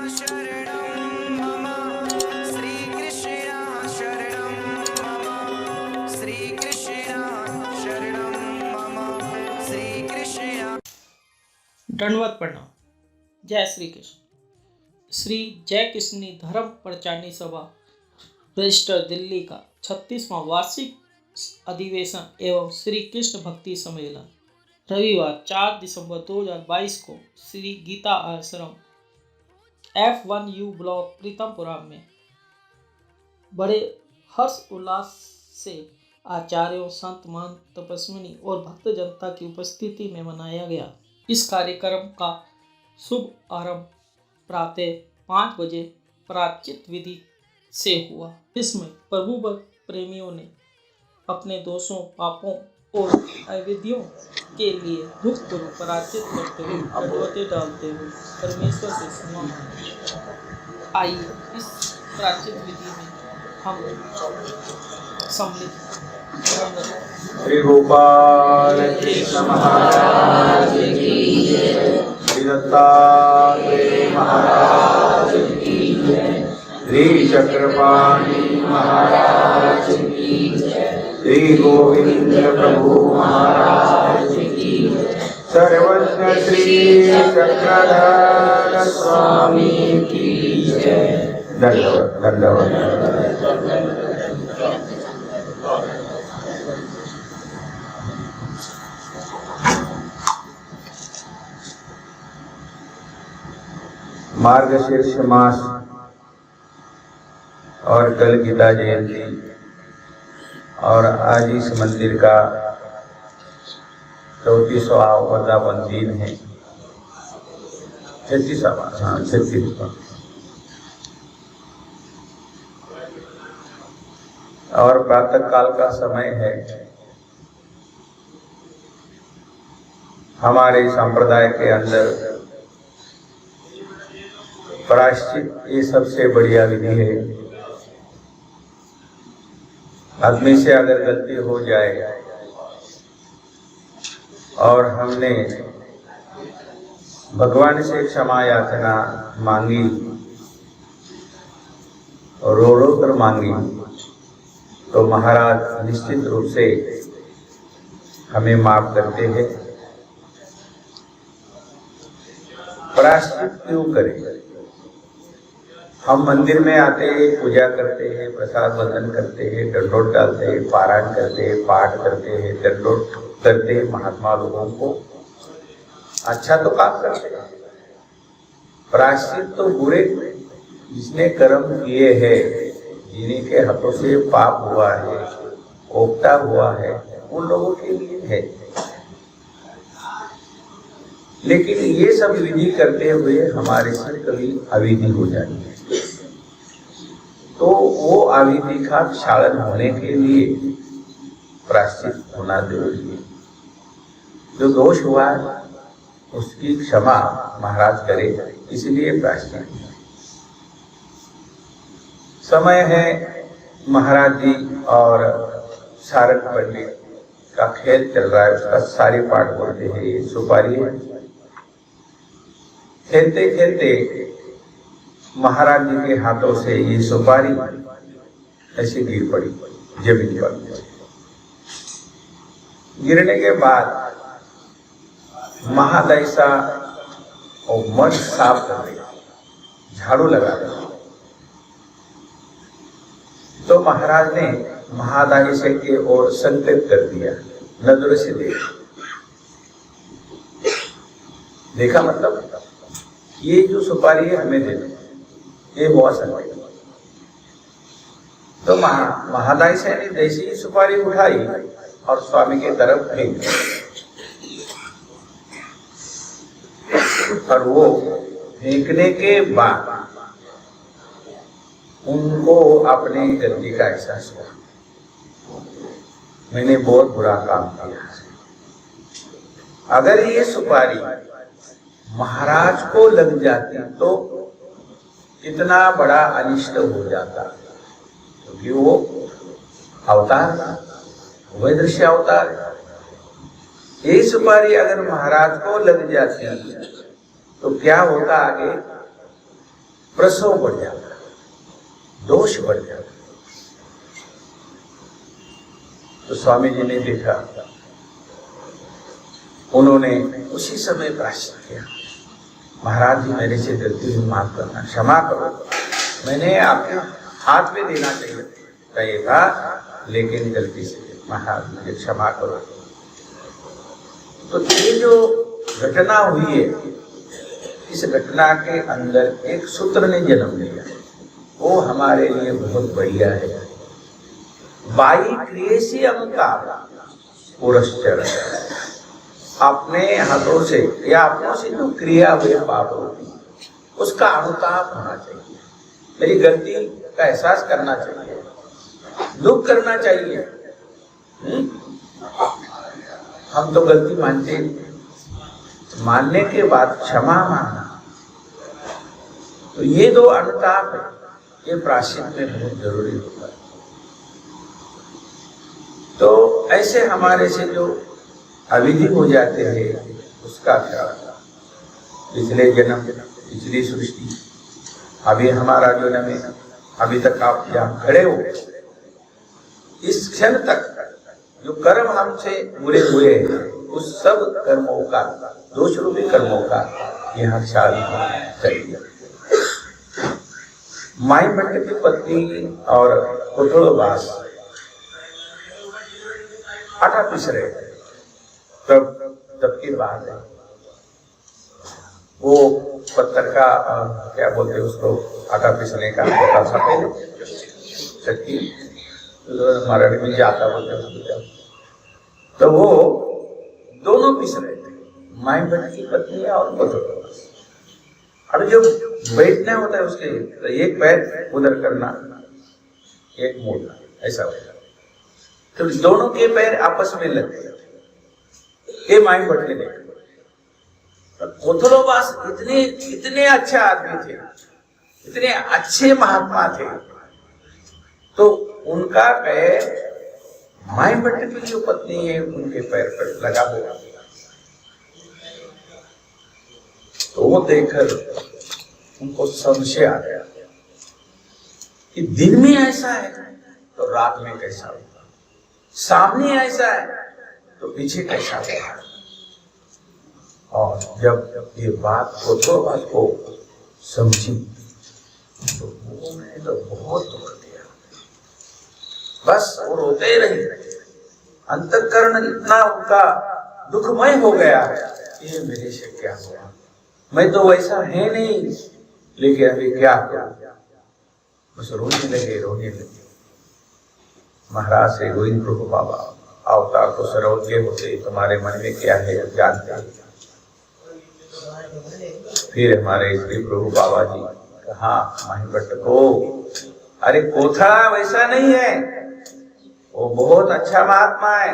शरणं मम श्रीकृष्ण शरणं मम श्रीकृष्ण शरणं मम श्रीकृष्ण। दंडवत प्रणाम। जय श्री कृष्ण। श्री जय कृष्णी धर्म प्रचारणी सभा रजिस्टर दिल्ली का 36वां वार्षिक अधिवेशन एवं श्री कृष्ण भक्ति सम्मेलन रविवार 4 दिसंबर 2022 को श्री गीता आश्रम F1U ब्लॉक प्रीतमपुरा में बड़े हर्ष उल्लास से आचार्यों, संत, महंत, तपस्विनी और भक्त जनता की उपस्थिति में मनाया गया। इस कार्यक्रम का शुभ आरंभ प्रातः 5 बजे प्रायश्चित विधि से हुआ, जिसमें प्रभु भक्त प्रेमियों ने अपने दोषों, पापों और अवैधियों के लिए दुख पूर्व प्रायश्चित करते हुए दंडवतें डालते हुए परमेश्वर से क्षमा मांगी। आइए इस प्रायश्चित विधि में हम सम्मिलित श्री गोपाल कृष्ण महाराज की जय, श्री दत्तात्रेय महाराज की जय, श्री चक्रपाणि महाराज की जय, श्री गोविंद प्रभु महाराज की जय, सर्वज्ञ श्री चक्रधर स्वामी की जय। दंडवत दंडवत। मार्गशीर्ष मास और कल गीता जयंती और आज इस मंदिर का 34वां वर्धापन दिन है। 36वां और प्रातः काल का समय है। हमारे संप्रदाय के अंदर प्रायश्चित ये सबसे बढ़िया विधि है। आदमी से अगर गलती हो जाए और हमने भगवान से क्षमा याचना मांगी और रो कर मांगी, तो महाराज निश्चित रूप से हमें माफ करते हैं। प्रायश्चित क्यों करें? हम मंदिर में आते हैं, पूजा करते हैं, प्रसाद वंदन करते हैं, दंडोत डालते हैं, पारायण करते हैं, पाठ करते हैं, दंडोत करते हैं, महात्मा लोगों को अच्छा तो काम करते हैं। प्रायश्चित तो बुरे जिसने कर्म किए हैं, जिन्हीं के हाथों से पाप हुआ है, कोफ्ता हुआ है, उन लोगों के लिए है। लेकिन ये सब विधि करते हुए हमारे से कभी अविधि हो जाती है, तो वो अविधि का क्षालन होने के लिए प्रायश्चित होना जरूरी है। जो दोष हुआ है उसकी क्षमा महाराज करे, इसलिए प्रायश्चित समय है। महाराज जी और सारंग पंडित का खेल चल रहा है, उसका सारे पाठ बोलते हैं। ये सुपारी है। खेलते खेलते महाराज जी के हाथों से ये सुपारी ऐसे गिर पड़ी जमीन पर। गिरने के बाद महादायसा और मन साफ कर दिया, झाड़ू लगा दिया। तो महाराज ने महादायसा की ओर संकेत कर दिया, नजर से देखा मतलब ये जो सुपारी है हमें दे दो, ये हुआ संकेत। तो महादायसा ने जैसे ही सुपारी उठाई और स्वामी की तरफ फेंक दी, और वो फेंकने के बाद उनको अपने गलती का एहसास हुआ, मैंने बहुत बुरा काम किया। अगर ये सुपारी महाराज को लग जाती तो कितना बड़ा अनिष्ट हो जाता, क्योंकि वो अवतार, वह दृश्य अवतार। ये सुपारी अगर महाराज को लग जाती तो क्या होता आगे? प्रसव बढ़ जाता, दोष बढ़ जाता। तो स्वामी जी ने देखा, उन्होंने उसी समय प्रायश्चित किया, महाराज जी मेरे से गलती हुई माफ करना, क्षमा करो, मैंने आपके हाथ में देना चाहिए था, लेकिन गलती से महाराज मुझे क्षमा करो। तो ये जो घटना हुई है, इस घटना के अंदर एक सूत्र ने जन्म लिया, वो हमारे लिए बहुत बढ़िया है। बाई क्रियसी अहंकार पुरस्चर, अपने हाथों से या अपनों से जो क्रिया हुए पाप होती, उसका अनुताप होना चाहिए, मेरी गलती का एहसास करना चाहिए, दुख करना चाहिए। हम तो गलती मानते, मानने के बाद क्षमा मानना, तो ये दो अनुताप है, ये प्रायश्चित में बहुत जरूरी होता है। तो ऐसे हमारे से जो अविधि हो जाते हैं, उसका क्या, पिछले जन्म, पिछली सृष्टि, अभी हमारा जो जन्म है, अभी तक आप जहाँ खड़े हो, इस क्षण तक जो कर्म हमसे बुरे हुए हैं, उस सब कर्मों का, दोष रूपी कर्मों का यहाँ ख्याल चाहिए। माई भट्ट की पत्नी और कुटुलवास आटा पीस रहे, तब की बात है, वो पत्थर का क्या बोलते हैं उसको, आटा पीसने का होता था पहले, चक्की हमारा में जाता बोलते हैं, तो वो दोनों पीस रहे थे, माई भट्ट की पत्नी और कुटुलवास। अब जो बैठना होता है उसके, तो एक पैर उधर करना, एक मोड़ना, ऐसा होता है, तो दोनों के पैर आपस में लग गए। ये माई भट्ट ने देखा, कुटुलवास इतने अच्छे आदमी थे, इतने अच्छे महात्मा थे, तो उनका पैर माई भट्ट की जो पत्नी है उनके पैर पर लगा हुआ, तो वो देखकर उनको संशय आ गया कि दिन में ऐसा है तो रात में कैसा होगा, सामने ऐसा है तो पीछे कैसा होगा। और जब ये बात कुटुलवास को समझी, तो उन्होंने तो बहुत दुख दिया, बस वो रोते ही रहे, अंतःकरण इतना उनका दुखमय हो गया है, ये मेरे से क्या हुआ, मैं तो वैसा है नहीं, लेकिन अभी क्या किया, बस रोने लगे। महाराज से गोविंद प्रभु बाबा, अवतार तो सर्वज्ञ होते, तुम्हारे मन में क्या है जानते हैं। फिर हमारे श्री प्रभु बाबा जी कहा माही भट्ट को, अरे कोथा वैसा नहीं है, वो बहुत अच्छा महात्मा है,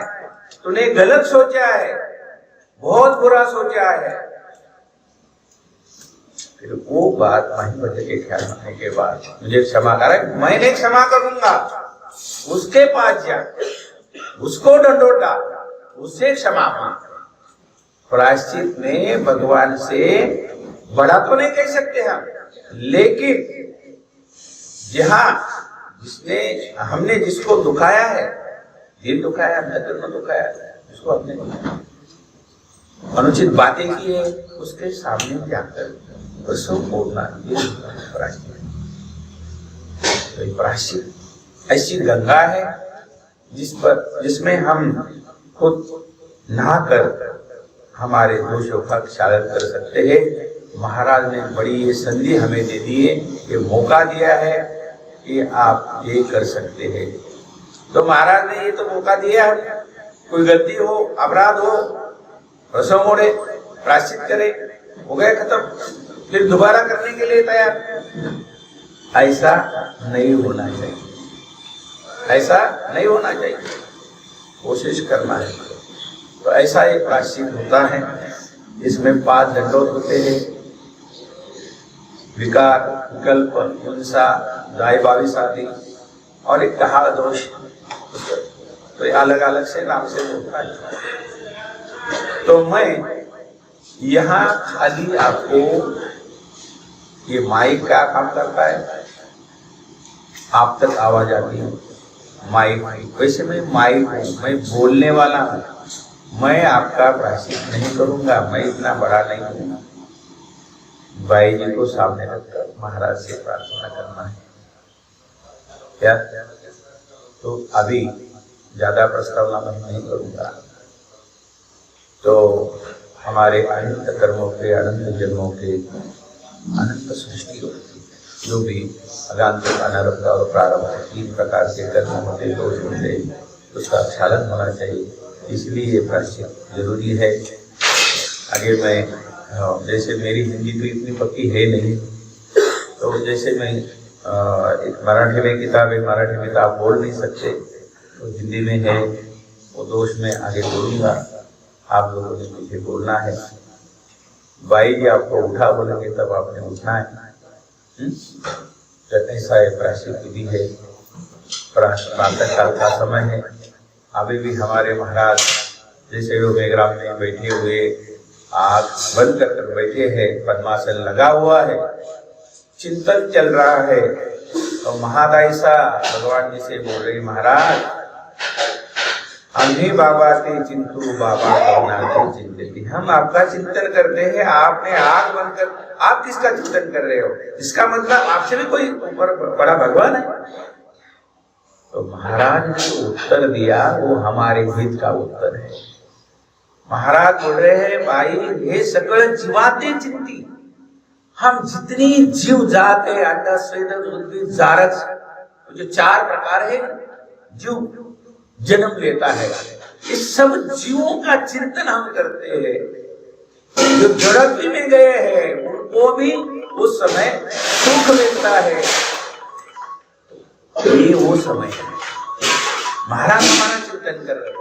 तूने गलत सोचा है, बहुत बुरा सोचा है। फिर वो बात माही भट्ट के ख्याल आने के बाद मुझे क्षमा कर, मैंने क्षमा करूंगा, उसके पास जा, उसको डंडोत डाल, उससे क्षमा मांग। प्रायश्चित में भगवान से बड़ा तो नहीं कह सकते हम, लेकिन जहां जिसने हमने जिसको दुखाया है, दिल दुखाया है, नेत्र में दुखाया है, जिसको हमने अनुचित बातें की है, उसके सामने जाकर उसको बोलना, ये प्रायश्चित। तो प्रायश्चित ऐसी गंगा है जिसमें हम खुद नहाकर हमारे दोषों का क्षालन कर सकते हैं। महाराज ने बड़ी ये संधि हमें दे दी है, ये मौका दिया है कि आप ये कर सकते हैं। तो महाराज ने ये तो मौका दिया है, कोई गलती हो, अपराध हो, रसों मोड़े, प्रायश्चित करे, हो गया खत्म, फिर दोबारा करने के लिए तैयार। ऐसा नहीं होना चाहिए, ऐसा नहीं होना चाहिए, कोशिश करना है। तो ऐसा एक प्रायश्चित होता है, इसमें 5 दंडोत होते हैं, विकार, विकल्प, हिंसा, दाय 22 आदि, और एक कहा दोष, तो ये अलग अलग से नाम से होता है। तो मैं यहाँ खाली आपको ये माइक क्या काम करता है? आप तक आवाज आती है माइक। वैसे मैं माइक हूँ, मैं बोलने वाला हूँ, मैं आपका प्रायश्चित नहीं करूंगा, मैं इतना बड़ा नहीं हूँ। भाई जी को सामने रखकर महाराज से प्रार्थना करना है क्या? तो अभी ज्यादा प्रस्तावना मैं नहीं करूंगा। तो हमारे अनंत कर्मों के, अनंत जन्मों के, अनंत सृष्टि जो भी अगांत, अनारब्ध और प्रारंभ 3 प्रकार के कर्म होते, दोष होते, उसका क्षालन होना चाहिए। इसलिए ये प्रायश्चित जरूरी है। आगे मैं जैसे मेरी हिंदी तो इतनी पक्की है नहीं, तो जैसे मैं एक मराठी में किताब है, मराठी में तो आप बोल नहीं सकते, तो हिंदी में है, वो दोष में आगे बोलूँगा, आप लोगों ने पीछे बोलना है। भाई जी आपको उठा बोलेंगे तब आपने उठना है। तो ऐसा एक प्रायश्चित विधि है। प्रातः काल का समय है। अभी भी हमारे महाराज जैसे वो मेघराम में बैठे हुए, आँख बंद कर बैठे हैं, पद्मासन लगा हुआ है, चिंतन चल रहा है। तो महादाई सा भगवान जी से बोल रही, महाराज हम बाबा के चिंतु बाबा करना चिंतित, हम आपका चिंतन करते हैं, आपने आँख बंद कर, आप किसका चिंतन कर रहे हो? इसका मतलब आपसे भी कोई ऊपर बड़ा भगवान है। तो महाराज ने जो उत्तर दिया वो हमारे हित का उत्तर है। महाराज बोल रहे हैं, भाई हे सकल जीवाते चिंती, हम जितनी जीव जात है, अंडा स्वेद उद्भिद जारस, जो 4 प्रकार है जीव जन्म लेता है, इस सब जीवों का चिंतन हम करते हैं। जो जड़त्व में गए हैं उनको भी उस समय सुख मिलता है। ये वो समय है। महाराज हमारा चिंतन कर रहे हैं,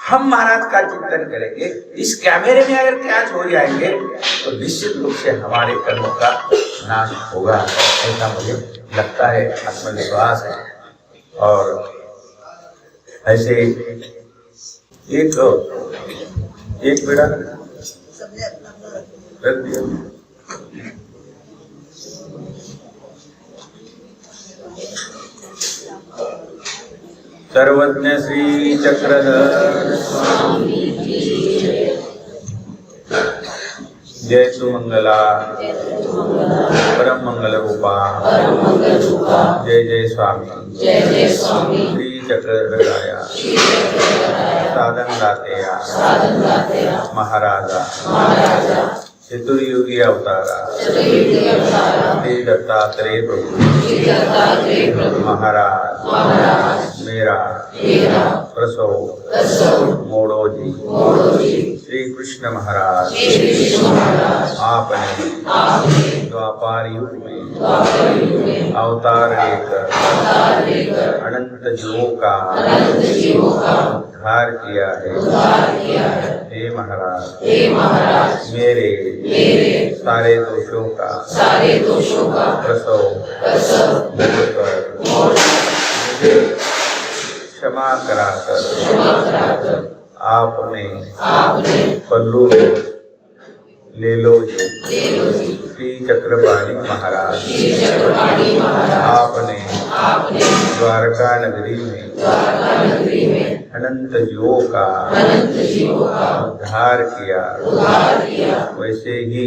हम महाराज का चिंतन करेंगे। इस कैमरे में अगर कैच हो जाएंगे तो निश्चित रूप से हमारे कर्मों का नाश होगा, ऐसा मुझे लगता है, आत्मविश्वास है। और ऐसे एक बेड़ा रख दिया। सर्वज्ञ श्री चक्रधर जय सुमंगला परम मंगल रूपा जय जय स्वामी श्री चक्रधराया साधन दातेया महाराजा चतुर्युगी अवतारा श्री दत्तात्रेय प्रभु महाराज मेरा प्रसव मोड़ो जी श्री कृष्ण महाराज आपने द्वापार युग में अवतार लेकर अनंत जीवों का उद्धार किया है। हे महाराज मेरे सारे दोषों का प्रसव मुझे क्षमा कराकर आपने पल्लू ले लो श्री चक्रपाणी महाराज आपने द्वारका नगरी में अनंत जीवों का उद्धार किया, वैसे ही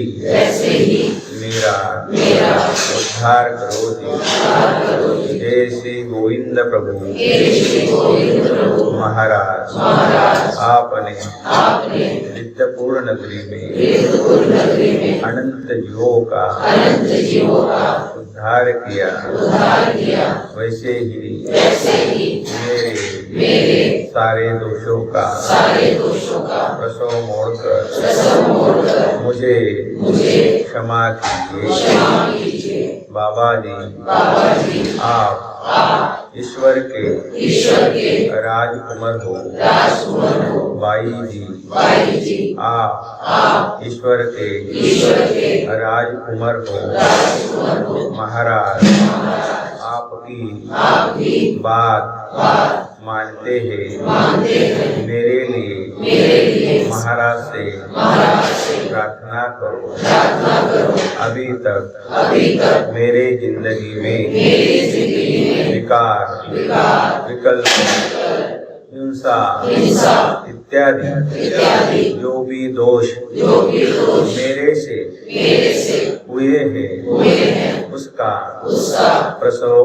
मेरा उद्धार करो जी। जय श्री गोविंद प्रभु महाराज आपने नित्यपूर्ण नगरी में अनंत जीवों का उद्धार किया, वैसे ही मेरे सारे दोषों का प्रसव मोड़कर मुझे क्षमा कीजिए। बाबा जी आप ईश्वर के राजकुमार हो। बाई जी आप ईश्वर के राजकुमार हो। महाराज आपकी बात मानते हैं मेरे लिए महाराज से प्रार्थना करो। अभी तक मेरे जिंदगी में विकार, विकल्प, हिंसा इत्यादि जो भी दोष मेरे से हुए हैं उसका प्रसव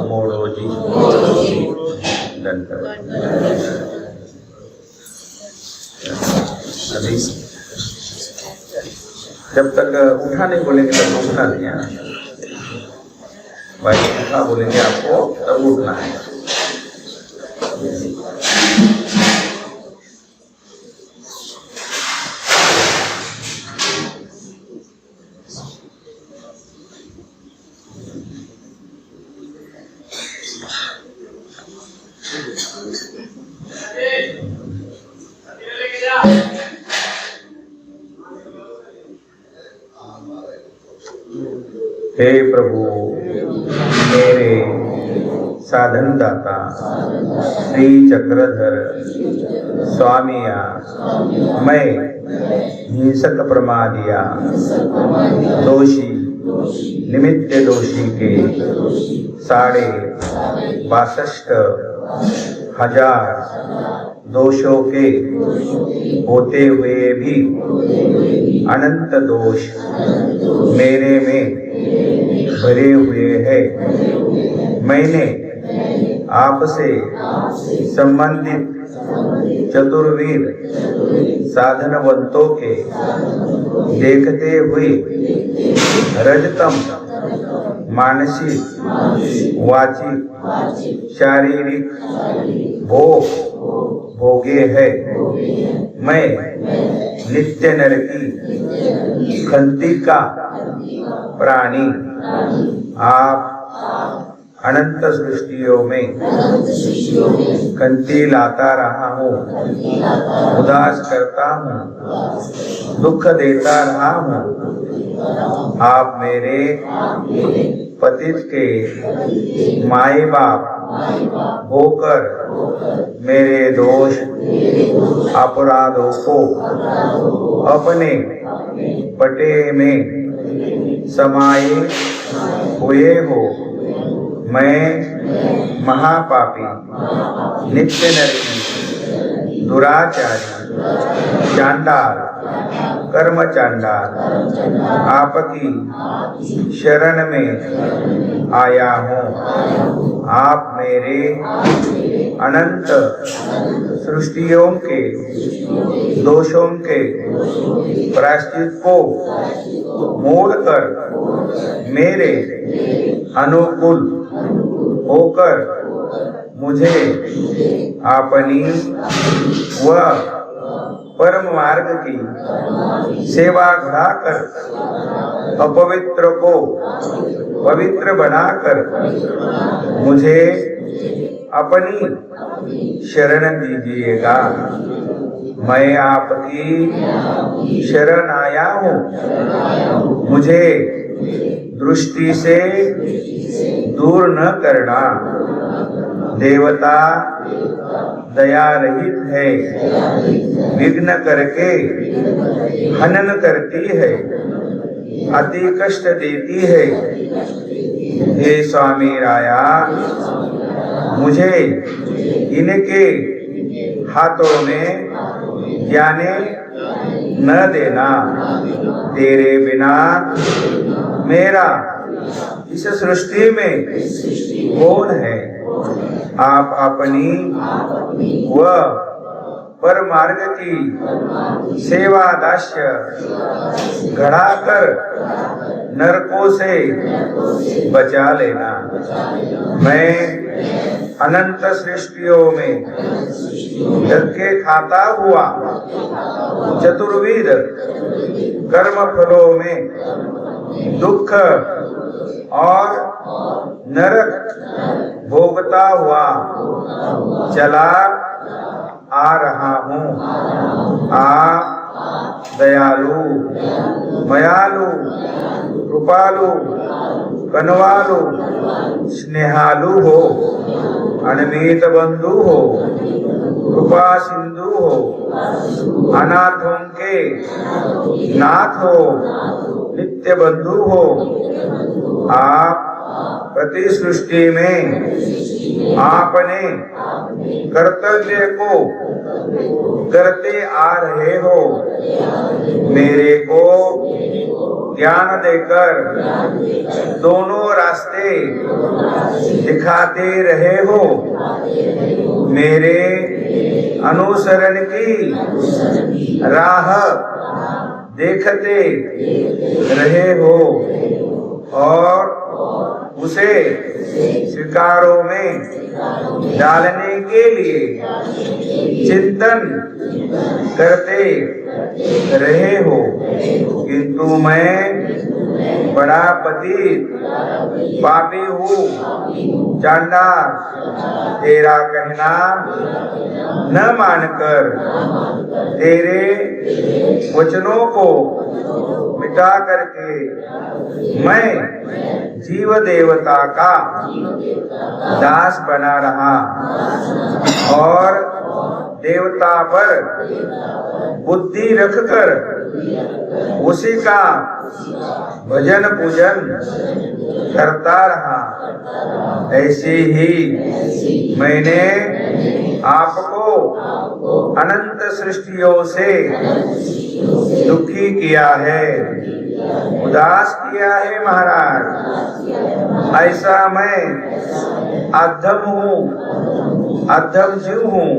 मोड़ो जी। अभी जब तक उठा नहीं बोलेंगे तब उठना नहीं है। भाई उठा बोलेंगे आपको तब उठना है। हे प्रभु, मेरे साधन दाता श्री चक्रधर स्वामिया, मैं हिंसक प्रमादिया दोषी निमित्त दोषी के 62,000 दोषों के होते हुए भी अनंत दोष मेरे में भरे हुए हैं। मैंने आपसे संबंधित चतुर्वीर साधनवंतों के देखते हुए रजतम मानसिक वाचिक शारीरिक भोगे है। मैं नित्य नरकी खंती का प्राणी आप अनंत सृष्टियों में खंती लाता रहा हूँ, उदास करता हूँ, दुख देता रहा हूँ। आप मेरे पतित के माए बाप होकर मेरे दोष अपराधों को अपने पटे में समाये हुए हो। मैं महापापी नित्य नरकी दुराचारी चांडाल कर्म चांडाल आपकी शरण में आया हूँ। आप मेरे अनंत सृष्टियों के दोषों के प्रायश्चित को मोड़कर मेरे अनुकूल होकर मुझे अपनी व परम मार्ग की सेवा घुड़ाकर अपवित्र को पवित्र बनाकर मुझे अपनी शरण दीजिएगा। मैं आपकी शरण आया हूँ। मुझे दृष्टि से दूर न करना। देवता दया रहित है, विघ्न करके हनन करती है, अति कष्ट देती है। हे स्वामी राया, मुझे इनके हाथों में जाने न देना। तेरे बिना मेरा इस सृष्टि में कौन है। आप अपनी व परमार्ग की सेवा दास्य घड़ाकर नरकों से बचा लेना। मैं अनंत सृष्टियों में धक्के खाता हुआ चतुर्विध कर्म फलों में दुख और नरक भोगता हुआ चला आ रहा हूँ। आप दयालु, मयालु, कृपालु, कनवालु, स्नेहालु हो। अनमित बंधु हो, कृपा सिंधु हो, अनाथों के नाथ हो, नित्य बंधु हो। आप प्रति सृष्टि में आपने कर्तव्य को करते आ रहे हो। मेरे को ज्ञान देकर दोनों रास्ते दिखाते रहे हो। मेरे अनुसरण की राह देखते रहे हो और उसे स्वीकारों में डालने के लिए चिंतन करते रहे हो। किंतु मैं बड़ा पतित पापी हूँ, चांडाल तेरा कहना न मानकर तेरे वचनों को मिटा करके मैं जीव देवता का दास बना रहा और देवता पर बुद्धि रखकर उसी का भजन पूजन करता रहा। ऐसे ही मैंने आपको अनंत सृष्टियों से दुखी किया है, उदास किया है महाराज। ऐसा मैं अधम हूँ, अधम जीव हूँ,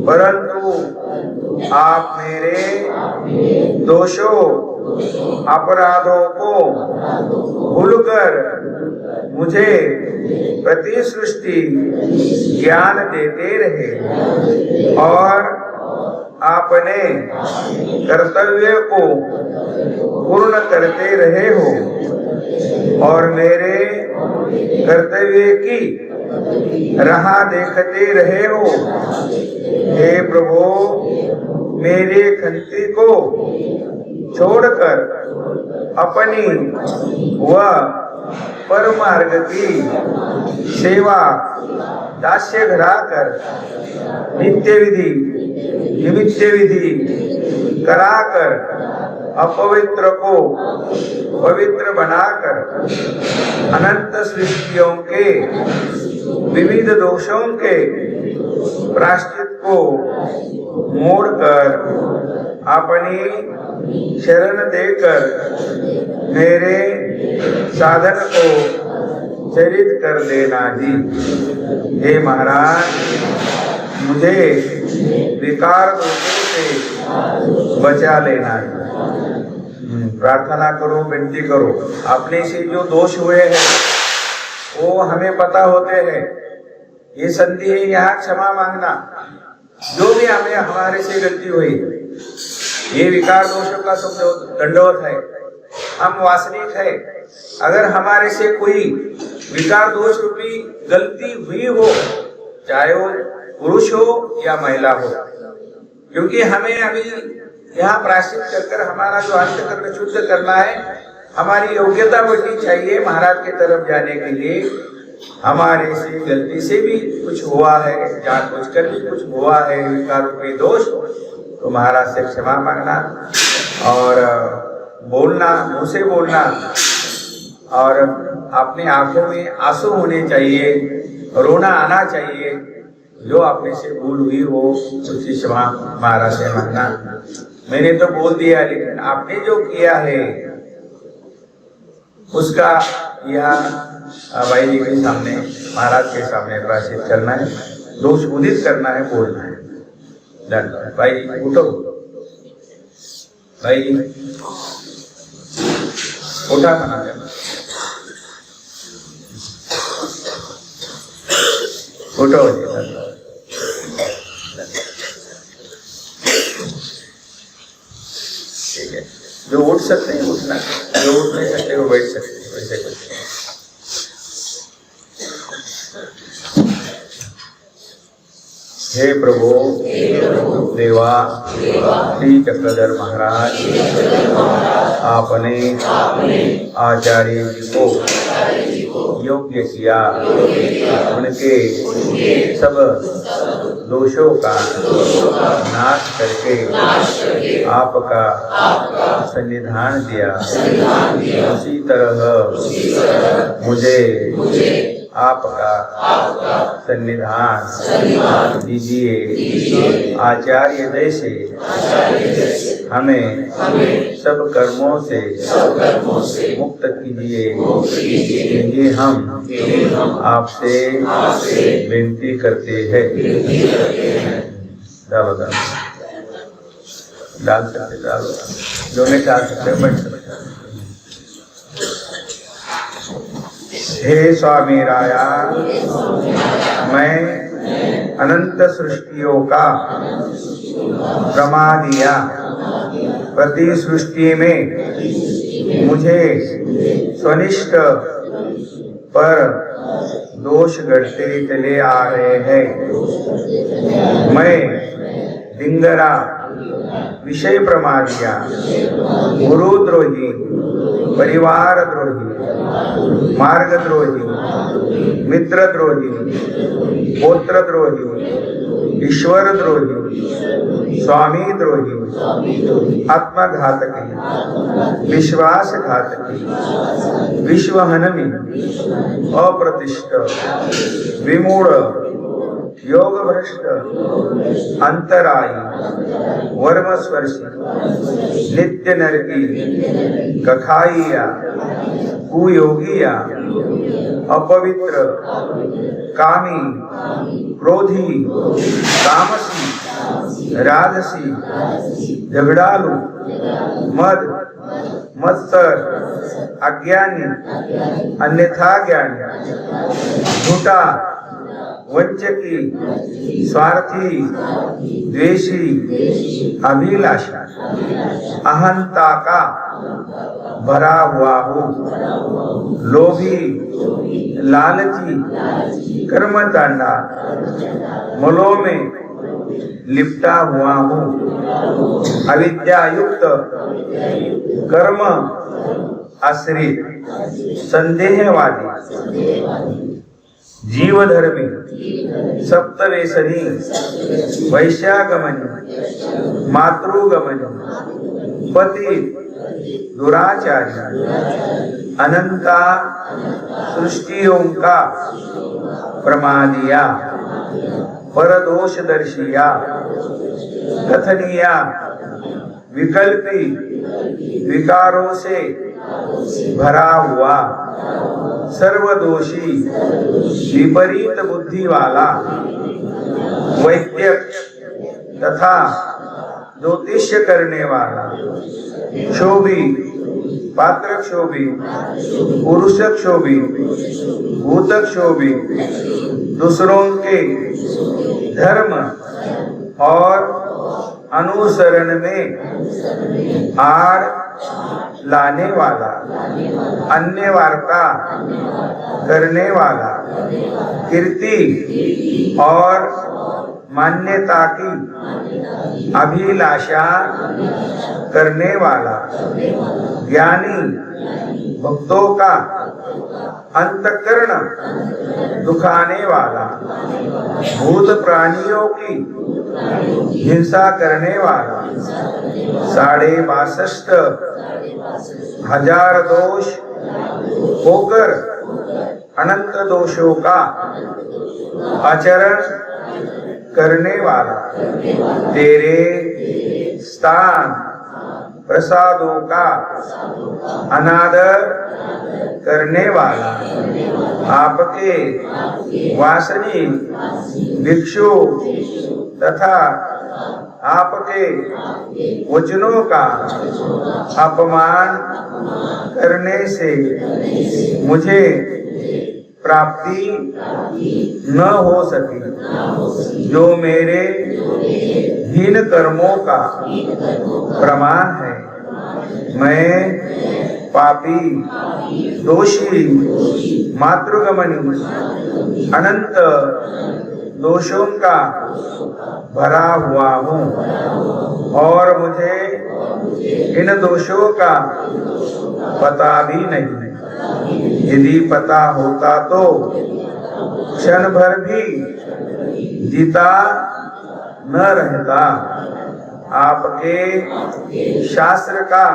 परंतु आप मेरे दोषों अपराधों को भूलकर मुझे प्रति सृष्टि ज्ञान देते रहे और आपने कर्तव्य को पूर्ण करते रहे हो और मेरे कर्तव्य की राह देखते रहे हो। हे प्रभु, मेरे खंती को छोड़कर अपनी वह परमार्ग की सेवा दास्य घराकर नित्य विधि निमित्त विधि कराकर अपवित्र को पवित्र बनाकर अनंत सृष्टियों के विविध दोषों के प्रायश्चित को मोड़कर अपनी शरण देकर मेरे साधन को चरित कर देना जी। हे महाराज, मुझे विकार दोषों से बचा लेना है। प्रार्थना करो, विनती करो। अपने से जो दोष हुए हैं वो हमें पता होते हैं। ये संधि है, यहाँ क्षमा मांगना। जो भी हमें हमारे से गलती हुई, ये विकार दोषों का सब दंडवत है। हम वासनिक है। अगर हमारे से कोई विकार दोष रूपी गलती हुई हो, चाहे वो पुरुष हो या महिला हो, क्योंकि हमें अभी यहाँ प्रायश्चित कर हमारा जो अंतःकरण शुद्ध करना है, हमारी योग्यता बढ़नी चाहिए महाराज की तरफ जाने के लिए। हमारे से गलती से भी कुछ हुआ है, जानबूझकर भी कुछ हुआ है विकार रूपी दोष, तो महाराज से क्षमा मांगना और बोलना, मुंह से बोलना और अपनी आंखों में आंसू होने चाहिए, रोना आना चाहिए। जो अपने से भूल हुई हो उसकी क्षमा महाराज से मांगना। मैंने तो बोल दिया, लेकिन आपने जो किया है उसका यह भाई जी के सामने, महाराज के सामने प्रायश्चित करना है, दोष उदित करना है, बोलना है। धन्यवाद भाई। उठो भाई, उठा बना देना, उठो जी। धन्यवाद। ठीक है, जो उठ सकते हैं उठना, जो उठ नहीं सकते वो बैठ सकते हैं, वैसे कुछ। हे प्रभु देवा श्री चक्रधर महाराज, आपने आचार्य जी को योग्य किया, उनके सब दोषों का नाश करके आपका सन्निधान दिया। उसी तरह मुझे आपका सन्निधान दीजिए। आचार्य जैसे हमें सब कर्मों से मुक्त कीजिए। यही हम आपसे विनती करते हैं। डालो डाल सकते, डालो जो नहीं डाल सकते बैठ सकते। हे स्वामी राया, मैं अनंत सृष्टियों का प्रमादिया, प्रति सृष्टि में मुझे स्वनिष्ठ पर दोष घटते चले आ रहे हैं। मैं डिंगरा, विषय प्रमादिया, गुरुद्रोही, परिवार द्रोही, मार्गद्रोही, मित्रद्रोही, गोत्रद्रोही, ईश्वर द्रोही, स्वामी द्रोही, आत्मघातकी, विश्वासघातकी, विश्वहनमी, अप्रतिष्ठ, विमूढ़, योग भ्रष्ट, अंतरायी, वर्मस्पर्शी, नित्य नरकी, कखाइया, कुयोगिया, अपवित्र, कामी, क्रोधी, तामसी, राजसी, झगड़ालू, मद, मत्सर, अज्ञानी, अन्यथा ज्ञानी, झूठा, वंचकी, स्वार्थी, द्वेषी, अभिलाषा, अहंता का भरा हुआ हूँ, लोभी, लालची, कर्मकांडा, मलों में लिपटा हुआ हूँ, अविद्या युक्त, कर्म आश्रित, संदेहवादी, जीवधर्मी, सप्तवेशनी, वैश्यागमनी, मातृगमनी, पति, दुराचारी, अनंता सृष्टियों का प्रमादिया, परदोषदर्शिया, कथनिया, विकल्पी, विकारों से भरा हुआ, सर्वदोषी, विपरीत बुद्धि वाला, वैद्य तथा ज्योतिष्य करने वाला, क्षोभी, पात्र क्षोभी, पुरुष क्षोभी, भूत क्षोभी, दूसरों के धर्म और अनुसरण में आड़ लाने वाला, अन्य वार्ता करने वाला, कीर्ति और मान्यता की अभिलाषा करने वाला, ज्ञानी भक्तों का अंतःकरण दुखाने वाला, भूत प्राणियों की हिंसा करने वाला, 62,000 दोष होकर अनंत दोषों का आचरण करने वाला, तेरे स्थान प्रसादों का अनादर करने वाला, आपके वासनी भिक्षु तथा आपके वचनों का अपमान करने से मुझे प्राप्ति न हो सकी, जो मेरे हीन कर्मों का प्रमाण है। मैं पापी, दोषी, मातृगमनी, अनंत दोषों का भरा हुआ हूँ और मुझे इन दोषों का पता भी नहीं। यदि पता होता तो क्षण भर भी जीता न रहता। आपके शास्त्र का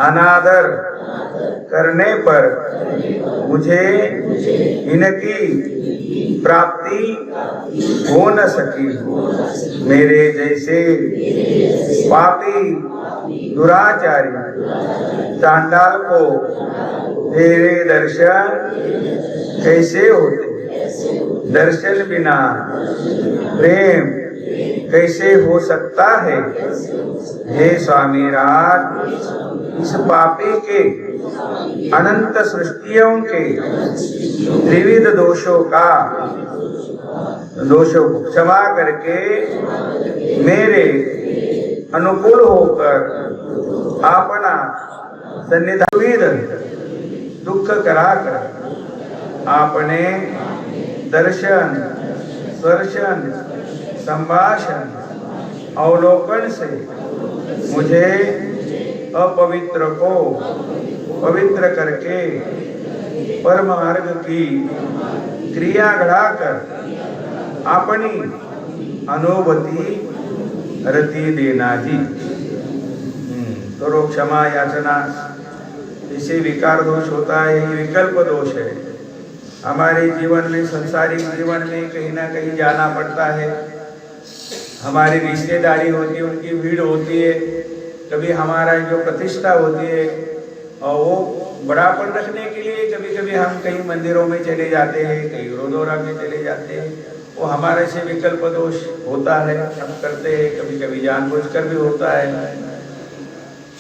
अनादर करने पर मुझे इनकी प्राप्ति हो न सकी। मेरे जैसे पापी दुराचारी चांडाल को तेरे दर्शन कैसे होते? दर्शन बिना प्रेम कैसे हो सकता है? हे स्वामी राज, इस पापी के अनंत सृष्टियों के त्रिविध दोषों को क्षमा करके मेरे अनुकूल होकर अपना सन्निधान दुख कराकर आपने दर्शन, स्पर्शन, संभाषण, अवलोकन से मुझे अपवित्र को पवित्र करके परम मार्ग की क्रिया गढ़ाकर अपनी अनुभूति रति देना जी। तो क्षमा याचना इसे विकार दोष होता है, ये विकल्प दोष है। हमारे जीवन में, संसारिक जीवन में कहीं ना कहीं जाना पड़ता है। हमारी रिश्तेदारी होती है, उनकी भीड़ होती है, कभी हमारा जो प्रतिष्ठा होती है और वो बड़ापन रखने के लिए कभी कभी हम कहीं मंदिरों में चले जाते हैं, कहीं गुरुद्वारा में चले जाते हैं। वो हमारे से विकल्प दोष होता है, हम करते हैं, कभी कभी जानबूझकर भी होता है।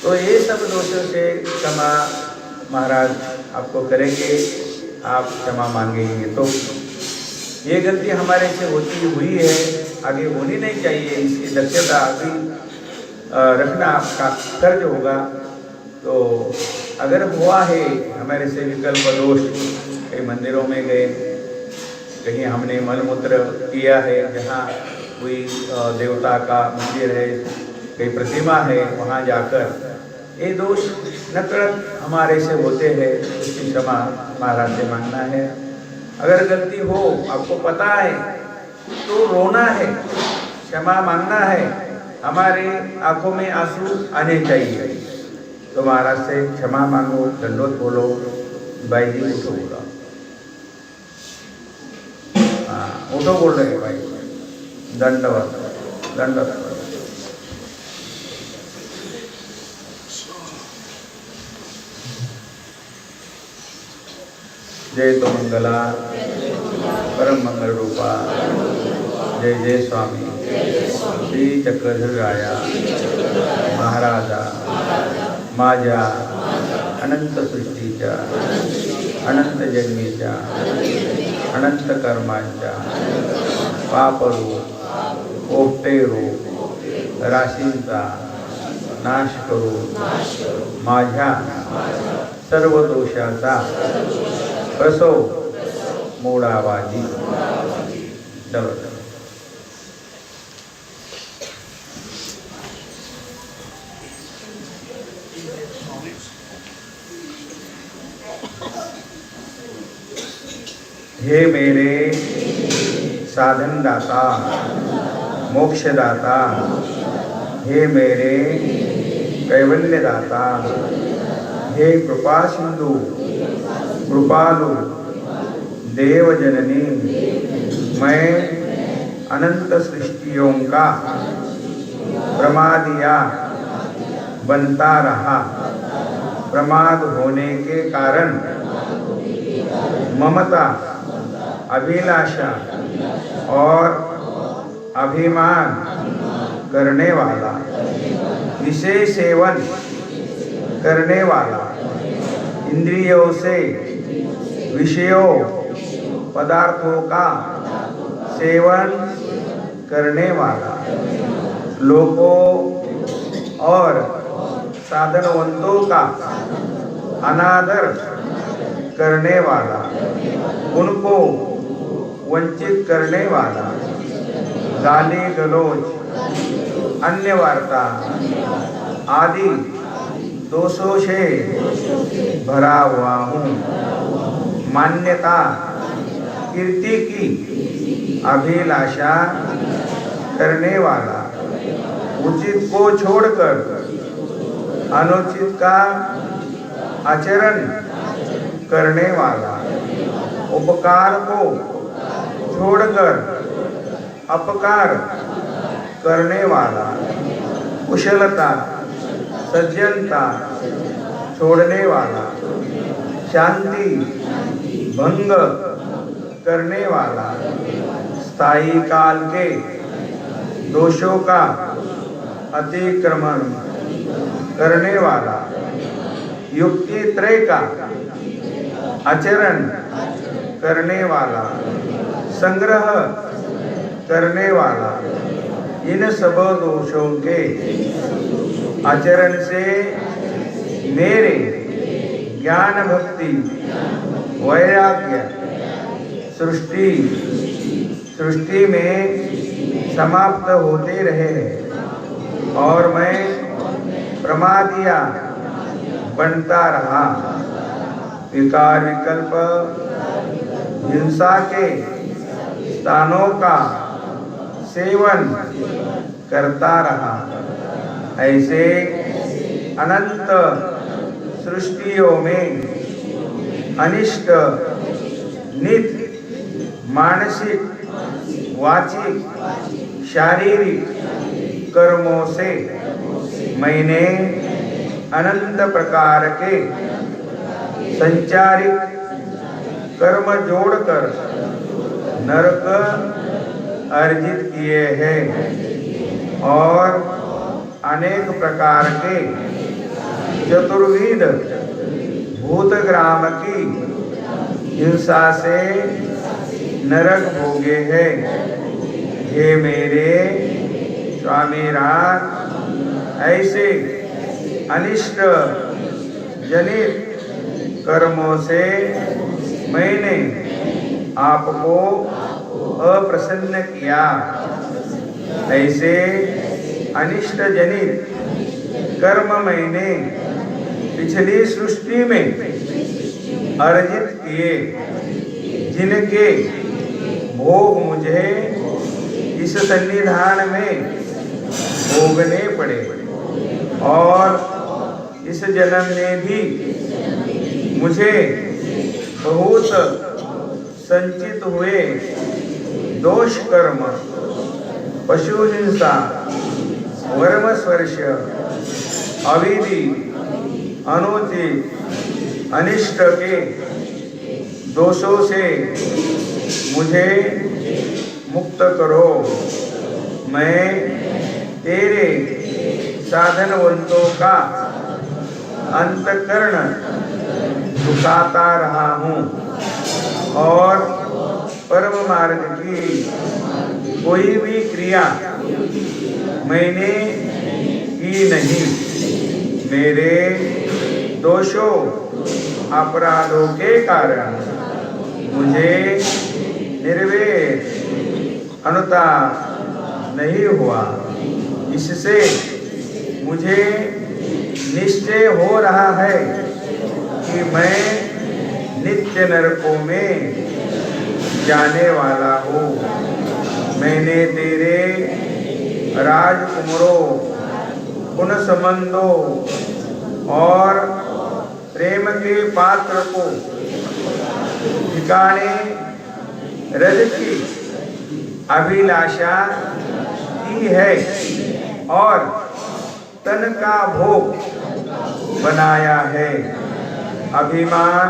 तो ये सब दोषों से क्षमा महाराज आपको करेंगे, आप क्षमा मांगेंगे। तो ये गलती हमारे से होती हुई है, आगे होनी नहीं चाहिए। इसकी दक्षता अभी रखना आपका कर्ज होगा। तो अगर हुआ है हमारे से विकल्प दोष, कहीं मंदिरों में गए, कहीं हमने मलमूत्र किया है, जहाँ कोई देवता का मंदिर है, कहीं प्रतिमा है, वहाँ जाकर ये दोष नकरत हमारे से होते हैं, उसकी क्षमा महाराज से मांगना है। अगर गलती हो, आपको पता है, तो रोना है, क्षमा मांगना है, हमारे आंखों में आंसू आने चाहिए। तो महाराज से क्षमा मांगो, दंडवत बोलो, भाई जी उठो बोला, हाँ उठो बोल रहे भाई, दंडवत दंडवत। जय तो मंगला परम मंगल रूपा, जय जय स्वामी श्री चक्रधर राया महाराजा माझ्या अनंत सृष्टीच्या अनंत जन्मीच्या अनंत कर्मांच्या पापरूप पोपटेरूप राशींचा नाश करून माझ्या सर्व दोषाचा प्रसव मोडावाजी। चलो चलो। हे मेरे साधन दाता, मोक्षदाता, हे मेरे कैवल्य दाता, हे कृपा सिंधु कृपालु देव जननी, मैं अनंत सृष्टियों का प्रमादिया बनता रहा। प्रमाद होने के कारण ममता, अभिलाषा और अभिमान करने वाला, विषय सेवन करने वाला, इंद्रियों से विषयों पदार्थों का सेवन करने वाला, लोगों और साधनवंतों का अनादर करने वाला, उनको वंचित करने वाला, गाली गलौज, अन्य वार्ता आदि दोषों से भरा हुआ हूँ। मान्यता कीर्ति की अभिलाषा करने वाला, उचित को छोड़कर अनुचित का आचरण करने वाला, उपकार को छोड़कर अपकार करने वाला, कुशलता सज्जनता छोड़ने वाला, शांति भंग करने वाला, स्थायी काल के दोषों का अतिक्रमण करने वाला, युक्ति त्रय का आचरण करने वाला, संग्रह करने वाला, इन सब दोषों के आचरण से मेरे ज्ञान भक्ति वैराग्य सृष्टि में समाप्त होते रहे और मैं प्रमादिया बनता रहा। विकार विकल्प हिंसा के स्थानों का सेवन करता रहा। ऐसे अनंत सृष्टियों में अनिष्ट नित मानसिक वाचिक शारीरिक कर्मों से मैंने अनंत प्रकार के संचारिक कर्म जोड़कर नरक अर्जित किए हैं और अनेक प्रकार के चतुर्विध भूतग्राम की हिंसा से नरक भोगे हैं। हे मेरे स्वामी राज, ऐसे अनिष्ट जनित कर्मों से मैंने आपको अप्रसन्न किया। ऐसे अनिष्ट जनित कर्म मैंने पिछली सृष्टि में अर्जित किए, जिनके भोग मुझे इस सन्निधान में भोगने पड़े और इस जन्म में भी मुझे बहुत संचित हुए दोष कर्म, पशु हिंसा, वर्म स्पर्श, अविधि, अनुचित, अनिष्ट के दोषों से मुझे मुक्त करो। मैं तेरे साधनवंतों का अंतःकरण दुखाता रहा हूँ और परम मार्ग की कोई भी क्रिया मैंने की नहीं। मेरे दोषों अपराधों के कारण मुझे निर्वेद अनुताप नहीं हुआ। इससे मुझे निश्चय हो रहा है कि मैं नित्य नरकों में जाने वाला हूँ। मैंने तेरे राजकुमारों, पुन संबंधों और प्रेम के पात्र को ठिकाने रज की अभिलाषा की है और तन का भोग बनाया है। अभिमान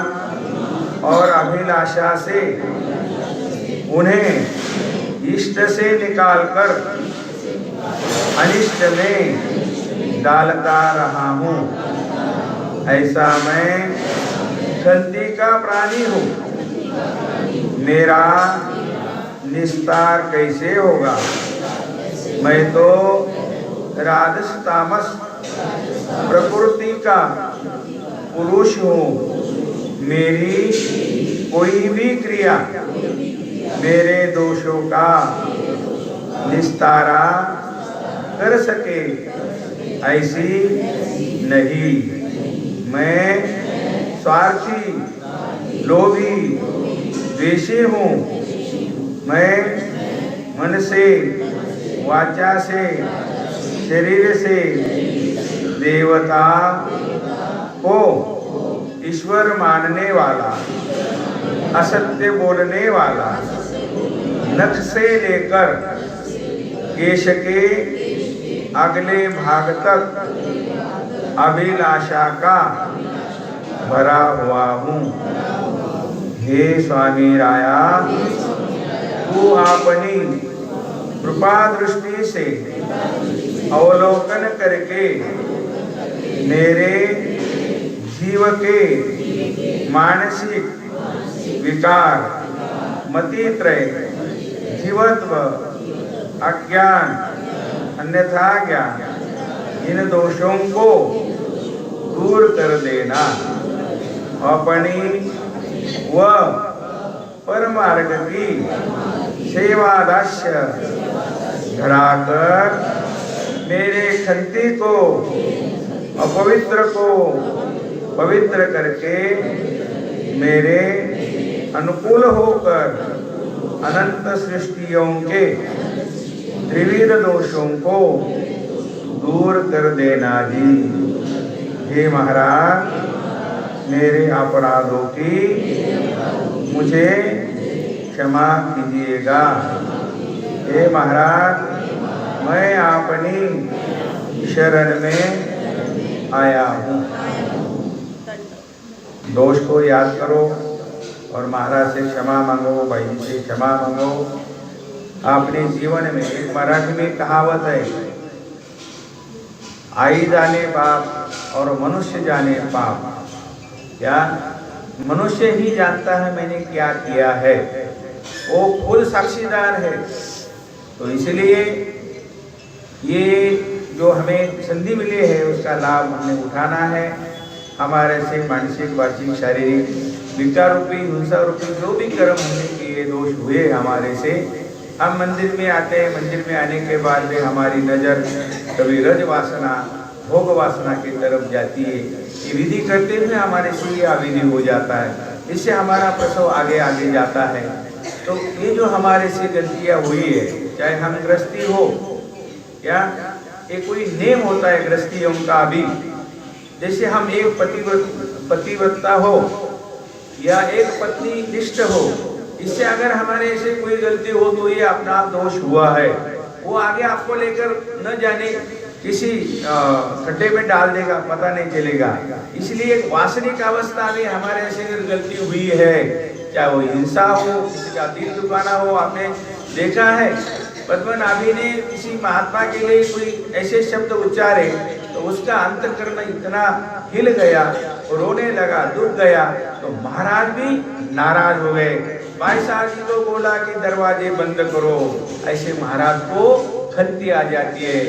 और अभिलाषा से उन्हें इष्ट से निकालकर अनिष्ट में डालता रहा हूँ। ऐसा मैं शक्ति का प्राणी हूँ। मेरा निस्तार कैसे होगा? मैं तो राजस तामस प्रकृति का पुरुष हूँ। मेरी कोई भी क्रिया मेरे दोषों का निस्तारा कर सके ऐसी नहीं। मैं स्वार्थी, लोभी, द्वेषी हूँ। मैं मन से, वाचा से, शरीर से देवता को ईश्वर मानने वाला, असत्य बोलने वाला, नख से लेकर केश के अगले भाग तक अभिलाषा का भरा हुआ हूँ। हे स्वामी राया, तू अपनी कृपा दृष्टि से अवलोकन करके मेरे जीव के मानसिक विकार, मतित्रय, जीवत्व, अज्ञान, अन्यथा ज्ञान, इन दोषों को दूर कर देना। अपनी व परमार्ग की सेवादास्य धराकर मेरे खंती को, अपवित्र को पवित्र करके मेरे अनुकूल होकर अनंत सृष्टियों के त्रिविध दोषों को दूर कर देना जी। हे महाराज, मेरे अपराधों की मुझे क्षमा कीजिएगा। हे महाराज, मैं अपनी शरण में आया हूँ। दोष को याद करो और महाराज से क्षमा मांगो, भाई से क्षमा मांगो। अपने जीवन में एक मराठी में कहावत है, आई जाने पाप और मनुष्य जाने पाप। क्या मनुष्य ही जानता है मैंने क्या किया है, वो खुद साक्षीदार है। तो इसलिए ये जो हमें संधि मिली है उसका लाभ हमें उठाना है। हमारे से मानसिक, वाचिक, शारीरिक, विकार रूपी, हिंसा रूपी जो भी कर्म होने के ये दोष हुए हमारे से, हम मंदिर में आते हैं। मंदिर में आने के बाद में हमारी नज़र कभी रज वासना, भोग वासना की तरफ जाती है। ये विधि करते हुए हमारे से ये अविधि हो जाता है, इससे हमारा प्रसव आगे आगे जाता है। तो ये जो हमारे से गलतियाँ हुई है, चाहे हम गृहस्थी हो या ये कोई नेम होता है गृहस्थियों का भी, जैसे हम एक पतिव्रता हो या एक पत्नी निष्ठ हो, इससे अगर हमारे से कोई गलती हो तो ये अपना दोष हुआ है। वो आगे आपको लेकर न जाने किसी खड्डे में डाल देगा, पता नहीं चलेगा। इसलिए एक वासनिक अवस्था में हमारे से गलती हुई है, चाहे वो हिंसा हो, किसी का दिल दुखाना हो। आपने देखा है पद्मनाभी ने किसी महात्मा के लिए कोई ऐसे शब्द उच्चारे तो उसका अंतःकरण इतना हिल गया, रोने लगा, दुख गया। तो महाराज भी नाराज हो गए। भाई साहब जी को बोला कि दरवाजे बंद करो, ऐसे महाराज को खंती आ जाती है।